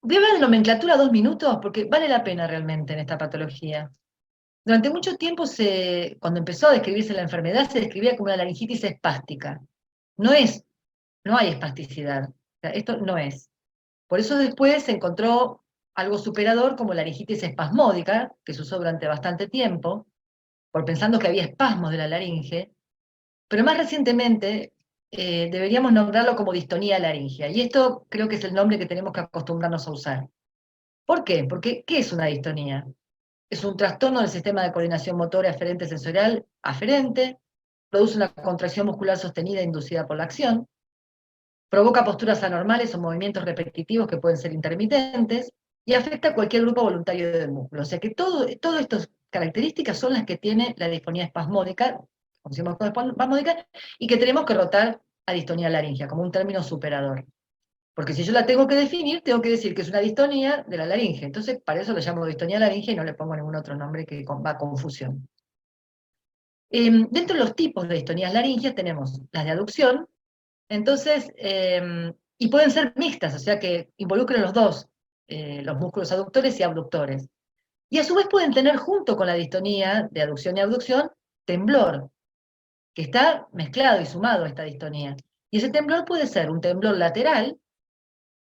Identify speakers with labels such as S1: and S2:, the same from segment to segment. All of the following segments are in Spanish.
S1: Voy a hablar de nomenclatura 2 minutos porque vale la pena realmente en esta patología. Durante mucho tiempo, cuando empezó a describirse la enfermedad, se describía como una laringitis espástica. No es, no hay espasticidad. O sea, esto no es. Por eso después se encontró algo superador como laringitis espasmódica, que se usó durante bastante tiempo, por pensando que había espasmos de la laringe, pero más recientemente deberíamos nombrarlo como distonía laringea. Y esto creo que es el nombre que tenemos que acostumbrarnos a usar. ¿Por qué? Porque, ¿qué es una distonía? Es un trastorno del sistema de coordinación motora aferente sensorial aferente, produce una contracción muscular sostenida inducida por la acción, provoca posturas anormales o movimientos repetitivos que pueden ser intermitentes y afecta a cualquier grupo voluntario del músculo. O sea que todas estas características son las que tiene la disfonía espasmódica, como decimos espasmódica, y que tenemos que rotar a distonía laringea como un término superador. Porque si yo la tengo que definir, tengo que decir que es una distonía de la laringe. Entonces, para eso le llamo distonía laringe y no le pongo ningún otro nombre que va a confusión. Dentro de los tipos de distonías laringeas tenemos las de aducción, entonces, y pueden ser mixtas, o sea que involucren los dos, los músculos aductores y abductores. Y a su vez pueden tener junto con la distonía de aducción y abducción, temblor, que está mezclado y sumado a esta distonía. Y ese temblor puede ser un temblor lateral,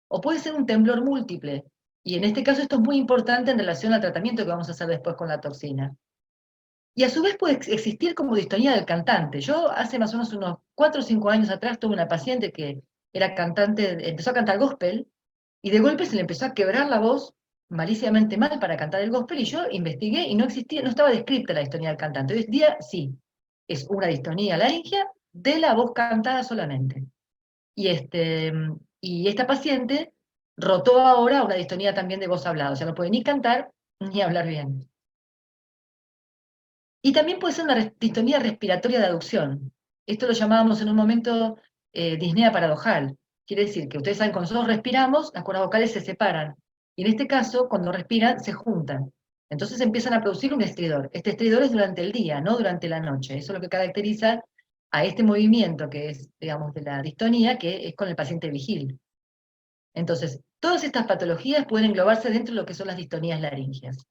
S1: o puede ser un temblor múltiple. Y en este caso esto es muy importante en relación al tratamiento que vamos a hacer después con la toxina. Y a su vez puede existir como distonía del cantante. Yo hace más o menos unos 4 o 5 años atrás tuve una paciente que era cantante, empezó a cantar gospel, y de golpe se le empezó a quebrar la voz malísimamente mal para cantar el gospel, y yo investigué y no existía, no estaba descrita la distonía del cantante. Hoy en día sí, es una distonía laringea de la voz cantada solamente. Y, y esta paciente rotó ahora una distonía también de voz hablada, o sea, no puede ni cantar ni hablar bien. Y también puede ser una distonía respiratoria de aducción. Esto lo llamábamos en un momento disnea paradojal. Quiere decir que ustedes saben, cuando nosotros respiramos, las cuerdas vocales se separan. Y en este caso, cuando respiran, se juntan. Entonces empiezan a producir un estridor. Este estridor es durante el día, no durante la noche. Eso es lo que caracteriza a este movimiento que es, digamos, de la distonía, que es con el paciente vigil. Entonces, todas estas patologías pueden englobarse dentro de lo que son las distonías laringias.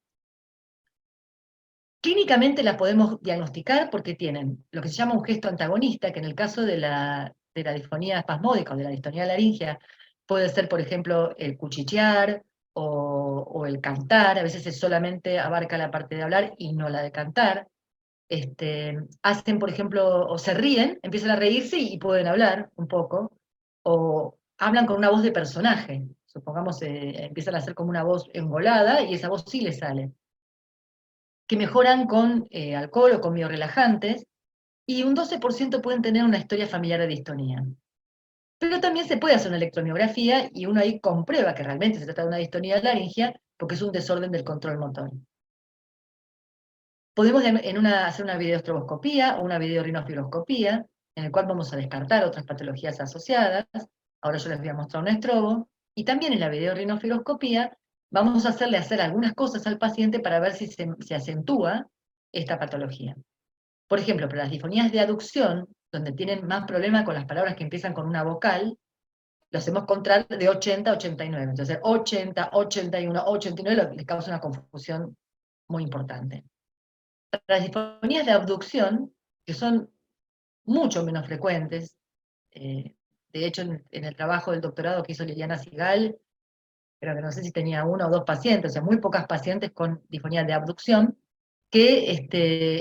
S1: Clínicamente las podemos diagnosticar porque tienen lo que se llama un gesto antagonista, que en el caso de la disfonía espasmódica o de la distonía laringea puede ser, por ejemplo, el cuchichear o el cantar. A veces solamente abarca la parte de hablar y no la de cantar. Hacen, por ejemplo, o se ríen, empiezan a reírse y pueden hablar un poco, o hablan con una voz de personaje. Supongamos, empiezan a hacer como una voz engolada y esa voz sí les sale, que mejoran con alcohol o con biorelajantes, y un 12% pueden tener una historia familiar de distonía. Pero también se puede hacer una electromiografía y uno ahí comprueba que realmente se trata de una distonía laringea porque es un desorden del control motor. Podemos hacer una videoestroboscopía o una videorinofiloscopía, en el cual vamos a descartar otras patologías asociadas. Ahora yo les voy a mostrar un estrobo. Y también en la videorinofiloscopía vamos a hacer algunas cosas al paciente para ver si se acentúa esta patología. Por ejemplo, para las disfonías de aducción, donde tienen más problema con las palabras que empiezan con una vocal, lo hacemos contar de 80 a 89. Entonces, 80, 81, 89 les causa una confusión muy importante. Para las disfonías de abducción, que son mucho menos frecuentes, eh, de hecho, en el trabajo del doctorado que hizo Liliana Sigal, pero que no sé si tenía uno o dos pacientes, o sea, muy pocas pacientes con disfonía de abducción, que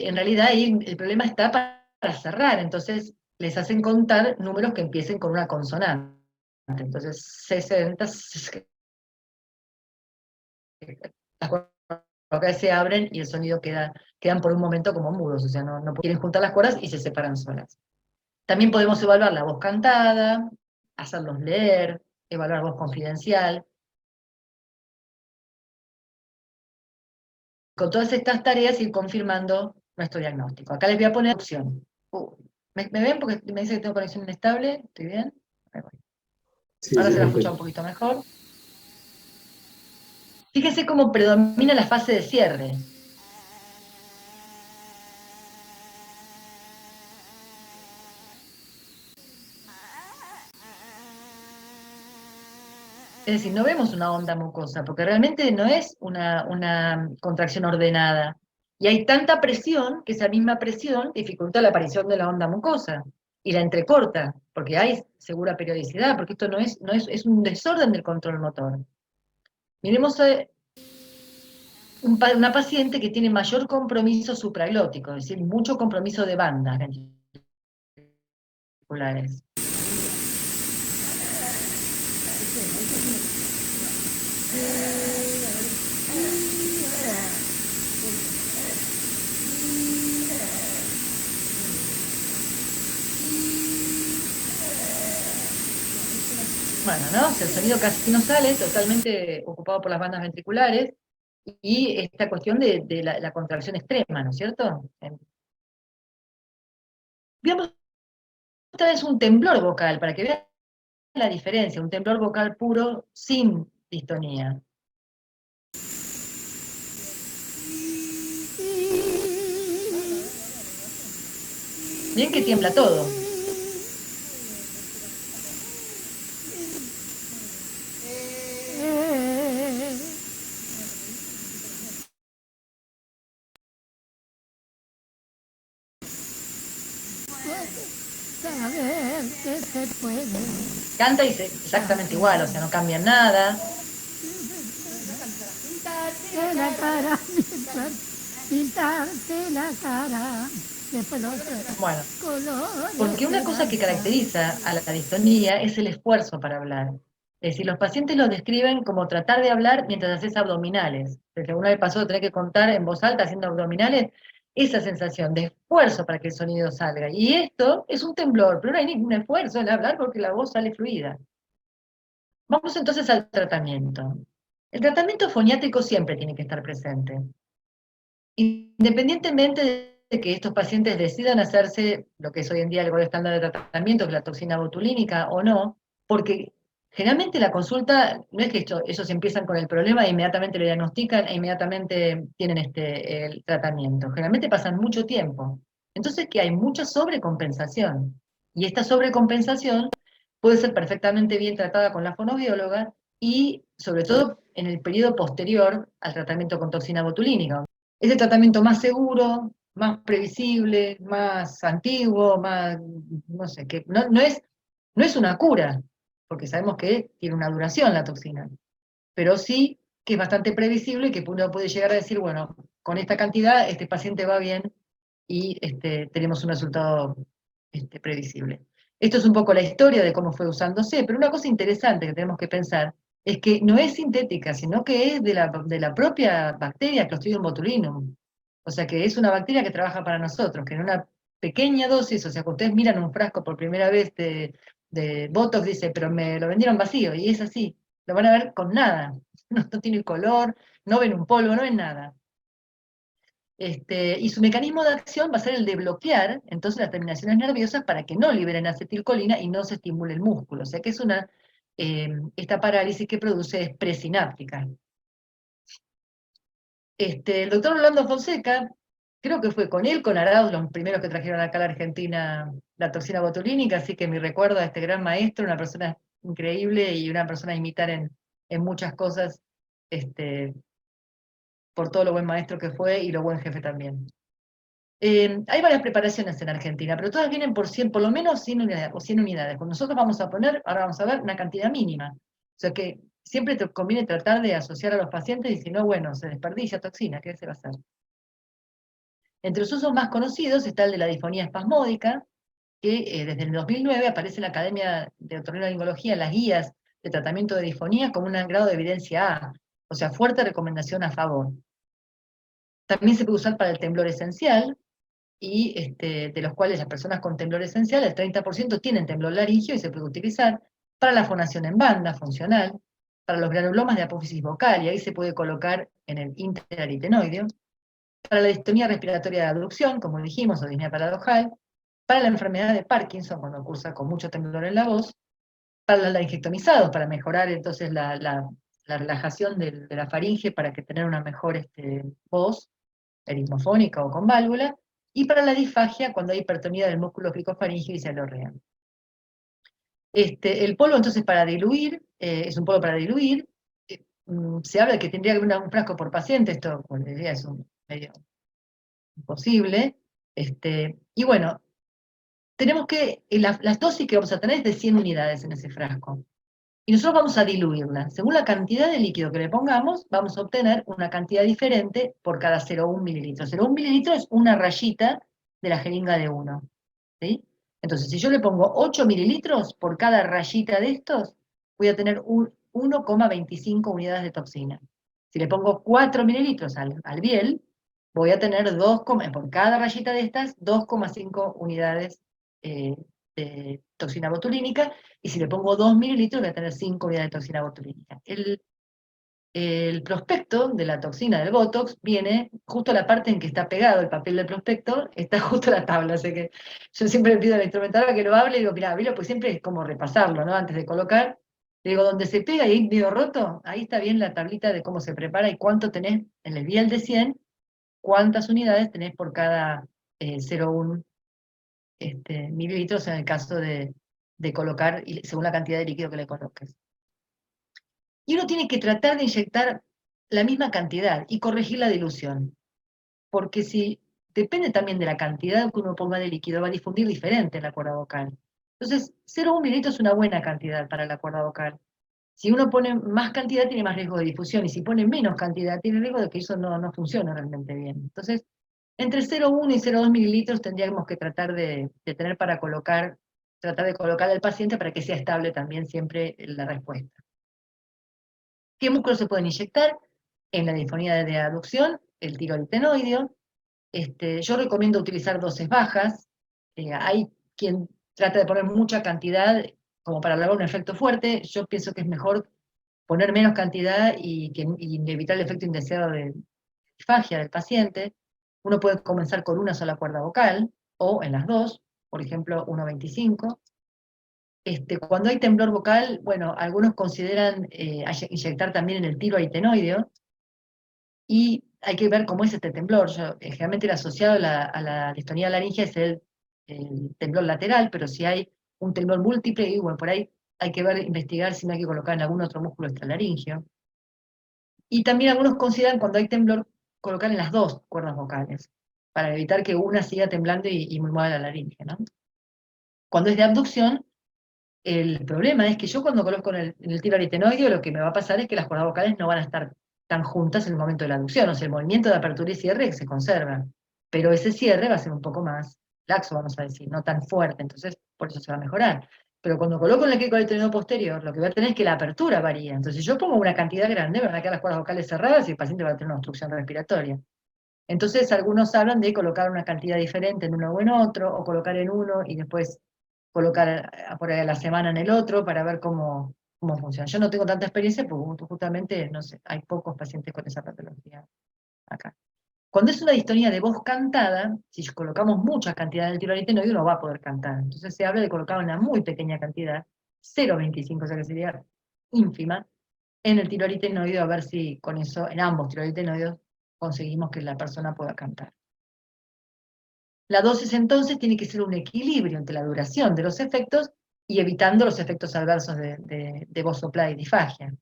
S1: en realidad ahí el problema está para cerrar, entonces les hacen contar números que empiecen con una consonante. Entonces, 60, las cuerdas se abren y el sonido quedan por un momento como mudos, o sea, no quieren juntar las cuerdas y se separan solas. También podemos evaluar la voz cantada, hacerlos leer, evaluar voz confidencial. Con todas estas tareas ir confirmando nuestro diagnóstico. Acá les voy a poner opción. ¿Me ven? Porque me dice que tengo conexión inestable. ¿Estoy bien? Ahí voy.
S2: Sí,
S1: Ahora
S2: se
S1: se la escucha
S2: escucha.
S1: un poquito mejor. Fíjense cómo predomina la fase de cierre. Es decir, no vemos una onda mucosa, porque realmente no es una contracción ordenada. Y hay tanta presión que esa misma presión dificulta la aparición de la onda mucosa y la entrecorta, porque hay segura periodicidad, porque esto es un desorden del control motor. Miremos una paciente que tiene mayor compromiso supraglótico, es decir, mucho compromiso de bandas ventriculares. Bueno, ¿no? O sea, el sonido casi no sale, totalmente ocupado por las bandas ventriculares, y esta cuestión de la contracción extrema, ¿no es cierto? Veamos otra vez un temblor vocal, para que vean la diferencia, un temblor vocal puro sin distonía. Bien que tiembla todo.
S2: Saber que se puede.
S1: Canta y dice exactamente igual, o sea, no cambia nada.
S2: Pintarse la cara, pintarse la cara. Después los
S1: Bueno,
S2: colores
S1: porque una
S2: se
S1: cosa que
S2: danzan.
S1: caracteriza a la distonía es el esfuerzo para hablar. Es decir, los pacientes lo describen como tratar de hablar mientras haces abdominales. Si alguna vez pasó de tener que contar en voz alta haciendo abdominales, esa sensación de esfuerzo para que el sonido salga. Y esto es un temblor, pero no hay ningún esfuerzo en hablar porque la voz sale fluida. Vamos entonces al tratamiento. El tratamiento foniátrico siempre tiene que estar presente. Independientemente de que estos pacientes decidan hacerse lo que es hoy en día el gol estándar de tratamiento, que es la toxina botulínica o no, porque generalmente la consulta, no es que ellos empiezan con el problema e inmediatamente lo diagnostican e inmediatamente tienen el tratamiento. Generalmente pasan mucho tiempo. Entonces que hay mucha sobrecompensación. Y esta sobrecompensación puede ser perfectamente bien tratada con la fonoaudióloga y sobre todo en el periodo posterior al tratamiento con toxina botulínica. Es el tratamiento más seguro, más previsible, más antiguo, más, no sé, que no es una cura, porque sabemos que tiene una duración la toxina, pero sí que es bastante previsible y que uno puede llegar a decir, bueno, con esta cantidad este paciente va bien y tenemos un resultado previsible. Esto es un poco la historia de cómo fue usándose, pero una cosa interesante que tenemos que pensar es que no es sintética, sino que es de la propia bacteria Clostridium botulinum. O sea que es una bacteria que trabaja para nosotros, que en una pequeña dosis, o sea que ustedes miran un frasco por primera vez de Botox, dice, pero me lo vendieron vacío, y es así, lo van a ver con nada, no tiene color, no ven un polvo, no ven nada. Y su mecanismo de acción va a ser el de bloquear entonces las terminaciones nerviosas para que no liberen acetilcolina y no se estimule el músculo. O sea que es esta parálisis que produce es presináptica. El doctor Orlando Fonseca, creo que fue con él, con Arauz, los primeros que trajeron acá a la Argentina la toxina botulínica, así que mi recuerdo a este gran maestro, una persona increíble y una persona a imitar en muchas cosas, por todo lo buen maestro que fue y lo buen jefe también. Hay varias preparaciones en Argentina, pero todas vienen por 100, por lo menos 100 unidades, o 100 unidades. Cuando nosotros vamos a poner, ahora vamos a ver, una cantidad mínima. O sea que siempre te conviene tratar de asociar a los pacientes y si no, bueno, se desperdicia toxina, ¿qué se va a hacer? Entre los usos más conocidos está el de la disfonía espasmódica, que desde el 2009 aparece en la Academia de Otorrinolaringología en las guías de tratamiento de disfonía como un grado de evidencia A, o sea, fuerte recomendación a favor. También se puede usar para el temblor esencial, y de los cuales las personas con temblor esencial, el 30% tienen temblor laringio y se puede utilizar para la fonación en banda, funcional, para los granulomas de apófisis vocal, y ahí se puede colocar en el interaritenoideo, para la distonía respiratoria de abducción, como dijimos, o disnea paradojal, para la enfermedad de Parkinson, cuando cursa con mucho temblor en la voz, para los laringectomizados, para mejorar entonces la relajación de la faringe para que tener una mejor voz, eritmofónica o con válvula, y para la disfagia cuando hay hipertonía del músculo cricofaringeo y se alorrea. El polvo entonces para diluir, es un polvo para diluir, se habla de que tendría que haber un frasco por paciente, esto, como les decía, es un medio imposible, y bueno, tenemos que, las dosis que vamos a tener es de 100 unidades en ese frasco. Y nosotros vamos a diluirla. Según la cantidad de líquido que le pongamos, vamos a obtener una cantidad diferente por cada 0,1 mililitro. 0,1 mililitro es una rayita de la jeringa de 1. ¿Sí? Entonces, si yo le pongo 8 mililitros por cada rayita de estos, voy a tener 1,25 unidades de toxina. Si le pongo 4 mililitros al biel, voy a tener por cada rayita de estas, 2,5 unidades eh, de toxina botulínica, y si le pongo 2 mililitros voy a tener 5 unidades de toxina botulínica. El prospecto de la toxina del Botox viene justo a la parte en que está pegado el papel del prospecto, está justo la tabla, así que yo siempre le pido a la instrumentóloga que lo hable y digo, mira, pues siempre es como repasarlo, ¿no? Antes de colocar, le digo, donde se pega y ahí medio roto, ahí está bien la tablita de cómo se prepara y cuánto tenés en el vial de 100, cuántas unidades tenés por cada 0,1 mililitros en el caso de colocar, según la cantidad de líquido que le coloques. Y uno tiene que tratar de inyectar la misma cantidad y corregir la dilución, porque si depende también de la cantidad que uno ponga de líquido, va a difundir diferente en la cuerda vocal. Entonces, 0,1 mililitro es una buena cantidad para la cuerda vocal. Si uno pone más cantidad, tiene más riesgo de difusión, y si pone menos cantidad, tiene riesgo de que eso no funcione realmente bien. Entonces, entre 0,1 y 0,2 mililitros tendríamos que tratar de tener para colocar, tratar de colocar al paciente para que sea estable también siempre la respuesta. ¿Qué músculos se pueden inyectar? En la disfonía de aducción, el tiroaritenoideo. Yo recomiendo utilizar dosis bajas. Hay quien trata de poner mucha cantidad como para lograr un efecto fuerte. Yo pienso que es mejor poner menos cantidad y evitar el efecto indeseado de disfagia del paciente. Uno puede comenzar con una sola cuerda vocal o en las dos, por ejemplo, 1,25. Cuando hay temblor vocal, bueno, algunos consideran inyectar también en el tiroaritenoideo, y hay que ver cómo es este temblor. Generalmente el asociado a la distonía laringea es el temblor lateral, pero si hay un temblor múltiple, y bueno, por ahí hay que ver, investigar si no hay que colocar en algún otro músculo extralaringeo. Y también algunos consideran cuando hay temblor colocar en las dos cuerdas vocales, para evitar que una siga temblando y mueva la laringe, ¿no? Cuando es de abducción, el problema es que yo cuando coloco en el tiroaritenoideo, lo que me va a pasar es que las cuerdas vocales no van a estar tan juntas en el momento de la aducción, o sea, el movimiento de apertura y cierre se conserva, pero ese cierre va a ser un poco más laxo, vamos a decir, no tan fuerte, entonces por eso se va a mejorar. Pero cuando coloco en el tiroaritenoideo posterior, lo que voy a tener es que la apertura varía. Entonces, si yo pongo una cantidad grande, van a quedar las cuerdas vocales cerradas y el paciente va a tener una obstrucción respiratoria. Entonces, algunos hablan de colocar una cantidad diferente en uno o en otro, o colocar en uno y después colocar por ahí a la semana en el otro para ver cómo funciona. Yo no tengo tanta experiencia porque justamente, no sé, hay pocos pacientes con esa patología acá. Cuando es una distonía de voz cantada, si colocamos mucha cantidad en el tiroaritenoideo no va a poder cantar. Entonces se habla de colocar una muy pequeña cantidad, 0,25, o sea que sería ínfima, en el tiroaritenoideo, a ver si con eso, en ambos tiroaritenoideos, conseguimos que la persona pueda cantar. La dosis entonces tiene que ser un equilibrio entre la duración de los efectos y evitando los efectos adversos de voz soplada y disfagia,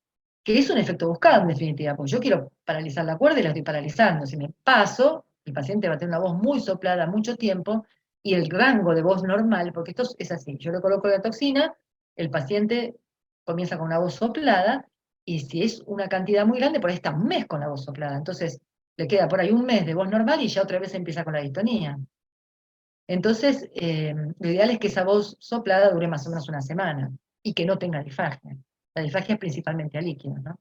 S1: que es un efecto buscado en definitiva, porque yo quiero paralizar la cuerda y la estoy paralizando. Si me paso, el paciente va a tener una voz muy soplada mucho tiempo y el rango de voz normal, porque esto es así, yo le coloco la toxina, el paciente comienza con una voz soplada y si es una cantidad muy grande, por ahí está un mes con la voz soplada, entonces le queda por ahí un mes de voz normal y ya otra vez empieza con la distonía. Entonces, lo ideal es que esa voz soplada dure más o menos una semana y que no tenga disfagia. La disfagia es principalmente a líquidos, ¿no?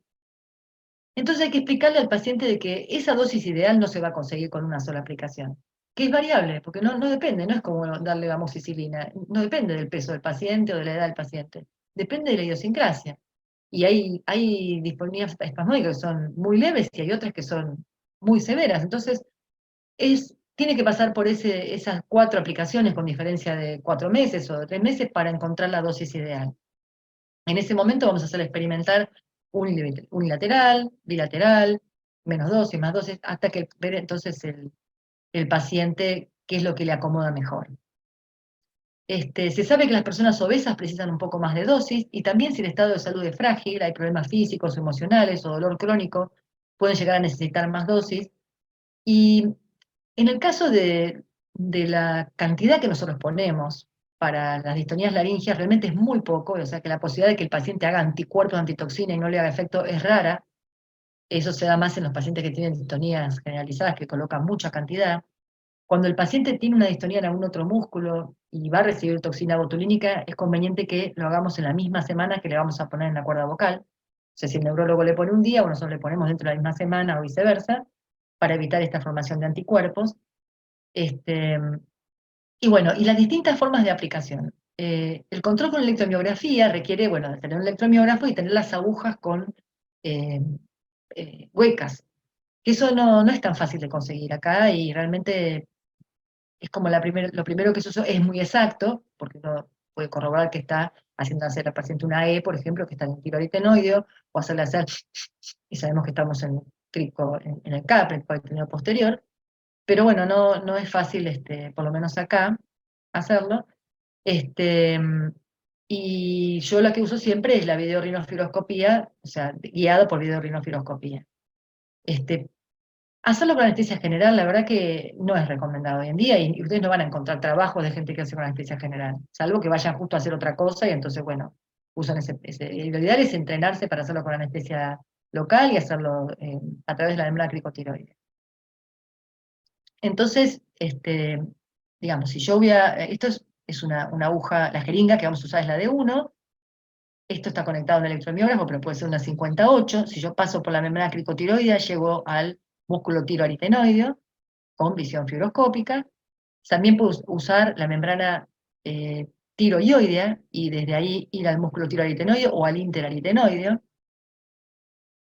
S1: Entonces hay que explicarle al paciente de que esa dosis ideal no se va a conseguir con una sola aplicación, que es variable, porque no depende, no es como darle amoxicilina, no depende del peso del paciente o de la edad del paciente, depende de la idiosincrasia. Y hay disfonías espasmódicas que son muy leves y hay otras que son muy severas. Entonces, tiene que pasar por esas 4 aplicaciones con diferencia de 4 meses o de 3 meses para encontrar la dosis ideal. En ese momento vamos a hacer experimentar unilateral, bilateral, menos dosis, más dosis, hasta que ver entonces el paciente qué es lo que le acomoda mejor. Se sabe que las personas obesas precisan un poco más de dosis, y también si el estado de salud es frágil, hay problemas físicos, emocionales o dolor crónico, pueden llegar a necesitar más dosis. Y en el caso de la cantidad que nosotros ponemos para las distonías laringeas, realmente es muy poco, o sea que la posibilidad de que el paciente haga anticuerpos de antitoxina y no le haga efecto es rara. Eso se da más en los pacientes que tienen distonías generalizadas, que colocan mucha cantidad. Cuando el paciente tiene una distonía en algún otro músculo y va a recibir toxina botulínica, es conveniente que lo hagamos en la misma semana que le vamos a poner en la cuerda vocal. O sea, si el neurólogo le pone un día, o nosotros le ponemos dentro de la misma semana o viceversa, para evitar esta formación de anticuerpos. Este, y bueno, y las distintas formas de aplicación. El control con electromiografía requiere, bueno, de tener un electromiógrafo y tener las agujas con eh, huecas, que eso no es tan fácil de conseguir acá, y realmente es como lo primero que se usó, es muy exacto, porque uno puede corroborar que está haciendo hacer al paciente una E, por ejemplo, que está en el tiroaritenoideo, o hacerle hacer, y sabemos que estamos en el CAP, en el cuadrítenoideo posterior, pero bueno, no es fácil, por lo menos acá, hacerlo. Este, y yo la que uso siempre es la videorinofiloscopía, o sea, guiado por videorinofiloscopía. Este, Hacerlo con anestesia general, la verdad que no es recomendado hoy en día, y ustedes no van a encontrar trabajos de gente que hace con anestesia general, salvo que vayan justo a hacer otra cosa y entonces, bueno, usan lo ideal es entrenarse para hacerlo con anestesia local y hacerlo a través de la membrana cricotiroide. Entonces, digamos, si yo esto es una aguja, la jeringa que vamos a usar es la de 1, esto está conectado a un electromiógrafo, pero puede ser una 58, si yo paso por la membrana cricotiroidea, llego al músculo tiroaritenoideo, con visión fibroscópica. También puedo usar la membrana tiroioidea y desde ahí ir al músculo tiroaritenoideo o al interaritenoideo.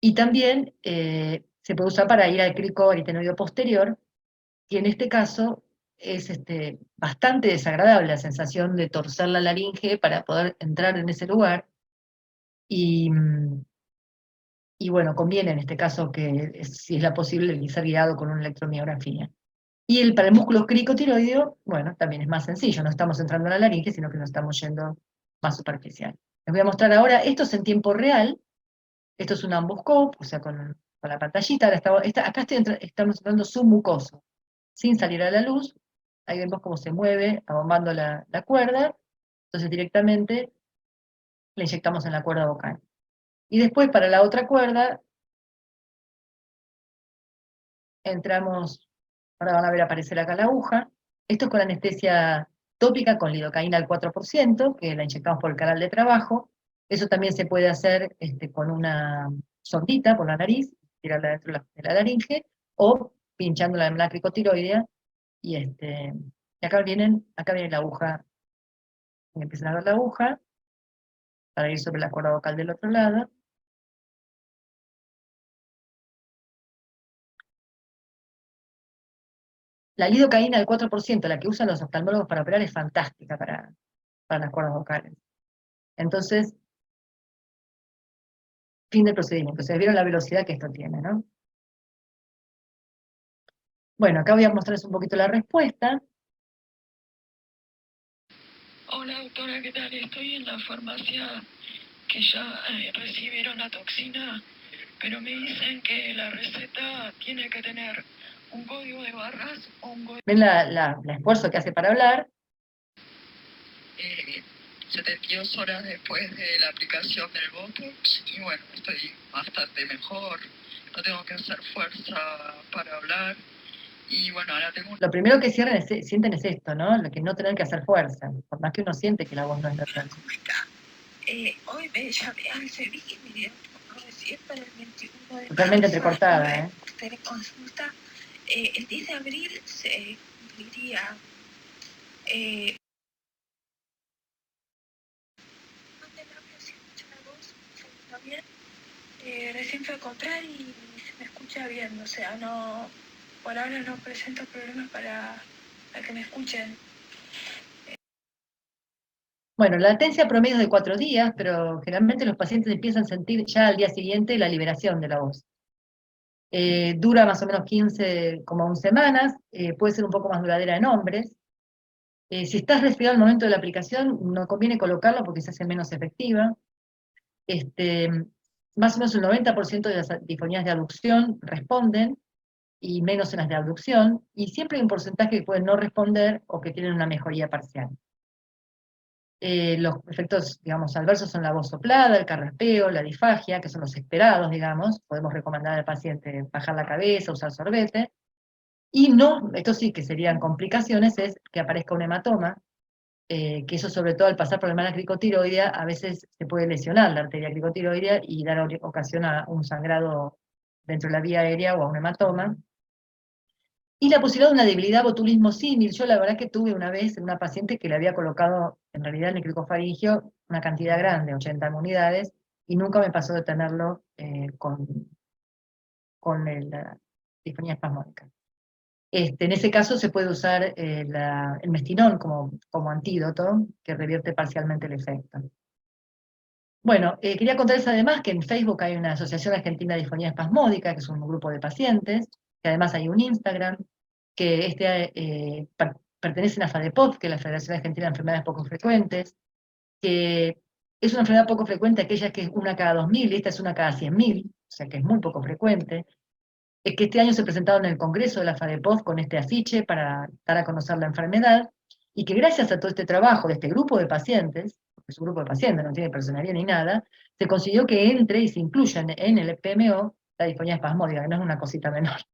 S1: Y también se puede usar para ir al crico aritenoideo posterior, y en este caso es bastante desagradable la sensación de torcer la laringe para poder entrar en ese lugar. Y, y bueno, conviene en este caso que, si es la posible, ser guiado con una electromiografía. Y para el músculo cricotiroideo, bueno, también es más sencillo, no estamos entrando en la laringe, sino que nos estamos yendo más superficial. Les voy a mostrar ahora, esto es en tiempo real, esto es un amboscope, o sea, con la pantallita, acá estamos entrando submucoso, sin salir a la luz, ahí vemos cómo se mueve, abombando la cuerda, entonces directamente le inyectamos en la cuerda vocal. Y después para la otra cuerda, entramos, ahora van a ver aparecer acá la aguja. Esto es con anestesia tópica con lidocaína al 4%, que la inyectamos por el canal de trabajo. Eso también se puede hacer con una sondita por la nariz, tirarla dentro de la laringe, o pinchando la cricotiroidea. Y acá viene la aguja, empiezan a ver la aguja, para ir sobre la cuerda vocal del otro lado. La lidocaína al 4%, la que usan los oftalmólogos para operar, es fantástica para las cuerdas vocales. Entonces, fin del procedimiento. Se vieron la velocidad que esto tiene, ¿no? Bueno, acá voy a mostrarles un poquito la respuesta.
S3: Hola doctora, ¿qué tal? Estoy en la farmacia que ya recibieron la toxina, pero me dicen que la receta tiene que tener un código de barras o un código...
S1: Ven el esfuerzo que hace para hablar.
S3: 72 horas después de la aplicación del Botox, y bueno, estoy bastante mejor, no tengo que hacer fuerza para hablar, y bueno, ahora tengo...
S1: Lo primero que sienten es esto, ¿no? Lo que no tener que hacer fuerza, por más que uno siente que la voz no es natural.
S3: Hoy me llamé al CEBIC, mire, recién para el 21 de
S1: Totalmente
S3: marzo,
S1: entrecortada, ¿eh?
S3: tener consulta. El 10 de abril se cumpliría... si escucha la voz, está bien. Recién fui a comprar y se me escucha bien, o sea, no, por ahora no presento problemas para que me escuchen.
S1: Bueno, la latencia promedio es de 4 días, pero generalmente los pacientes empiezan a sentir ya al día siguiente la liberación de la voz. Dura más o menos 15 como 1 semanas, puede ser un poco más duradera en hombres. Si estás resfriado al momento de la aplicación, no conviene colocarlo porque se hace menos efectiva. Más o menos el 90% de las disfonías de abducción responden, y menos en las de abducción, y siempre hay un porcentaje que pueden no responder o que tienen una mejoría parcial. Los efectos, digamos, adversos son la voz soplada, el carraspeo, la disfagia, que son los esperados, digamos. Podemos recomendar al paciente bajar la cabeza, usar sorbete. Y no, esto sí que serían complicaciones, es que aparezca un hematoma, que eso sobre todo al pasar por la hermana cricotiroidea, a veces se puede lesionar la arteria cricotiroidea y dar ocasión a un sangrado dentro de la vía aérea o a un hematoma. Y la posibilidad de una debilidad botulismo símil. Yo la verdad que tuve una vez en una paciente que le había colocado, en realidad en el cricofaringio, una cantidad grande, 80 unidades, y nunca me pasó de tenerlo con la disfonía espasmódica. En ese caso se puede usar el mestinón como antídoto, que revierte parcialmente el efecto. Bueno, quería contarles además que en Facebook hay una Asociación Argentina de Disfonía Espasmódica, que es un grupo de pacientes, que además hay un Instagram, que pertenece a la FADEPOF, que es la Federación Argentina de Enfermedades Poco Frecuentes, que es una enfermedad poco frecuente, aquella que es una cada 2000, y esta es una cada 100.000, o sea que es muy poco frecuente. Es que este año se presentaron en el Congreso de la FADEPOF con este afiche para dar a conocer la enfermedad, y que gracias a todo este trabajo de este grupo de pacientes, porque es un grupo de pacientes, no tiene personería ni nada, se consiguió que entre y se incluya en el PMO la disfonía espasmódica, que no es una cosita menor.